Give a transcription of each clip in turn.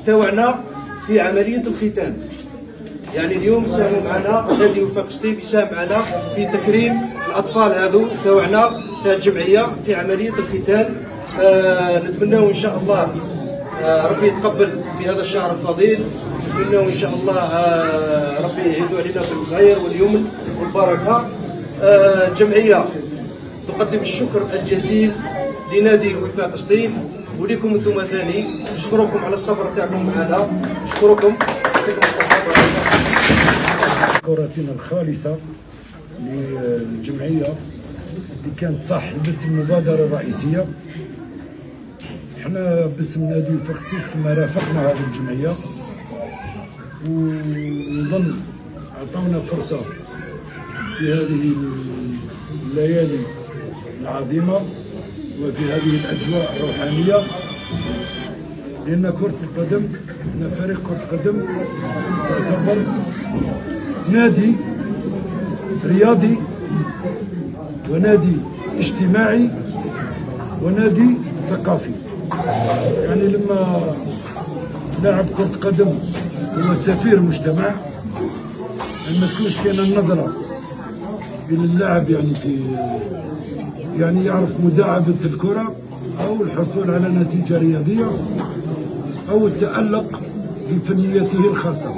تاوعنا في عملية الختان. يعني اليوم ساهموا معنا نادي وفاق سطيف يساهم معنا في تكريم الأطفال هذو تاوعنا تاع الجمعية في عملية الختان. نتمنى إن شاء الله ربي يتقبل في هذا الشهر الفضيل. نتمنى إن شاء الله ربي يعيدوا علينا بالخير واليمن والبركة. الجمعية تقدم الشكر الجزيل لنادي وفاق سطيف ولكم انتم ثاني. نشكركم على الصبر تاعكم معنا. نشكركم. شكراتنا الخالصة للجمعية اللي كانت صاحبة المبادرة الرئيسية. احنا باسم نادي وفاق سطيف ثم رافقنا هذه الجمعية، ونظن أعطونا فرصة في هذه الليالي العظيمة وفي هذه الأجواء الروحانية، لأن كرة القدم، أن فريق كرة القدم يعتبر نادي رياضي ونادي اجتماعي ونادي ثقافي. يعني لما لاعب كرة قدم هو سفير مجتمع، ما تكونش كاينه النظرة إلى اللاعب يعني يعرف مداعبة الكرة أو الحصول على نتيجة رياضية أو التألق بفنيته الخاصة.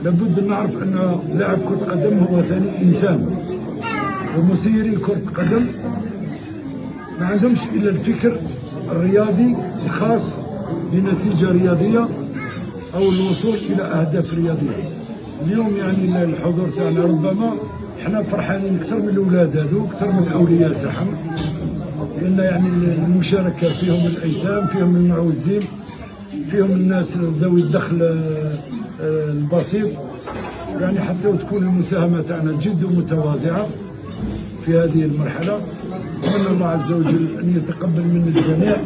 لابد أن نعرف أن لاعب كرة قدم هو ثاني إنسان، ومسيري كرة قدم ما عندهمش إلا الفكر الرياضي الخاص بنتيجة رياضية أو الوصول إلى أهداف رياضية. اليوم يعني الحضور تاعنا ربما احنا فرحانين أكثر من الأولاد هذو، أكثر من الأولياء تاعهم، لأن يعني المشاركة فيهم الأيتام، فيهم المعوزين، فيهم الناس ذوي الدخل البسيط. يعني حتى وتكون المساهمة تاعنا جد متواضعة في هذه المرحلة. أتمنى الله عز وجل أن يتقبل من الجميع،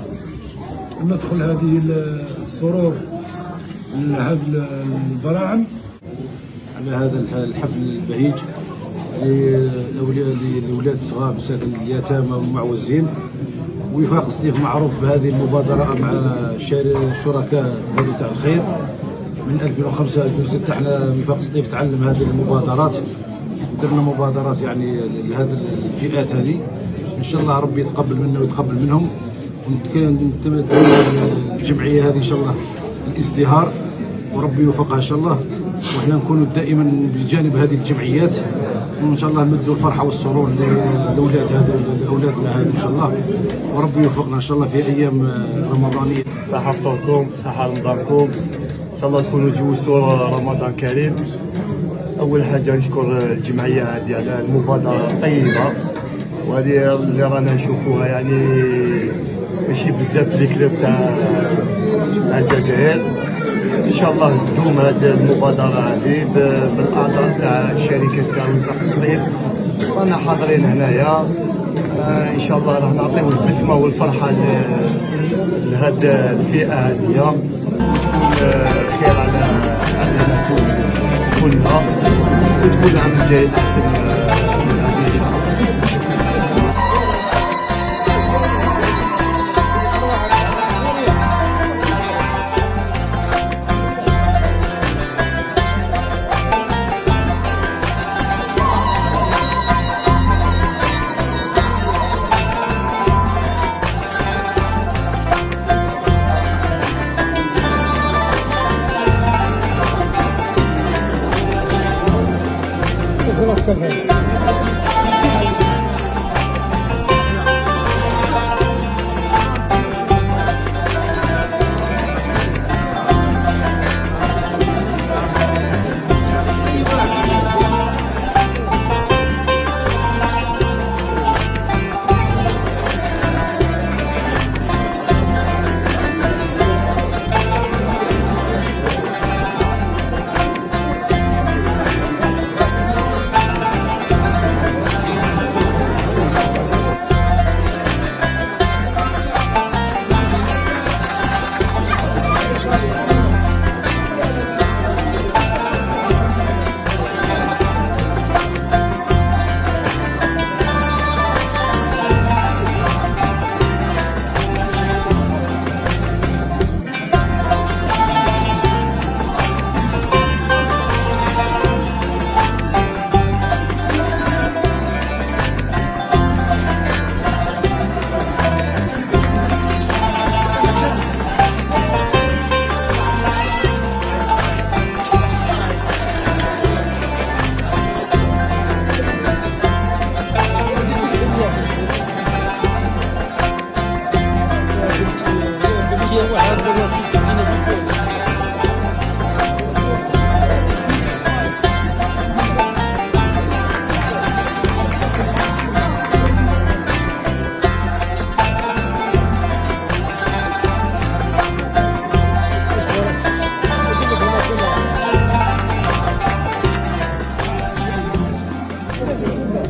أن ندخل هذه السرور لهذا البراعم على هذا الحفل البهيج للأولاد الصغار بساكن اليتامى والمعوزين. وفاق سطيف معروف بهذه المبادرة مع الشركاء هذو تاع الخير. من 2005 2006 احنا وفاق سطيف تعلم هذه المبادرات ودرنا مبادرات يعني لهذه الفئات هذه. ان شاء الله ربي يتقبل منا ويتقبل منهم، ونتمنى الجمعية هذه ان شاء الله الازدهار وربي يوفقها ان شاء الله، وحنا نكونوا دائما بجانب هذه الجمعيات، وان شاء الله نمدوا الفرحه والسرور للاولاد هذا لاولادنا هذا ان شاء الله، وربي يوفقنا ان شاء الله في ايام رمضانيه. صحه فطوركم، صحه رمضانكم، ان شاء الله تكونوا تجوزوا رمضان كريم. اول حاجه نشكر الجمعيه هذه على المبادره الطيبه، وهذه اللي رانا نشوفوها يعني ماشي بزاف في الكلوب تاع الجزائر. ان شاء الله تدوم هذه المبادره هذه بالاعضاء تاع الشركه تاع وفاق سطيف. رانا حاضرين هنايا ان شاء الله راح نعطيو البسمه والفرحه لهذه الفئه هذه، خير علينا كلنا، وتكون العام الجاي احسن من هذه ان شاء الله. Gracias.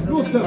لوثة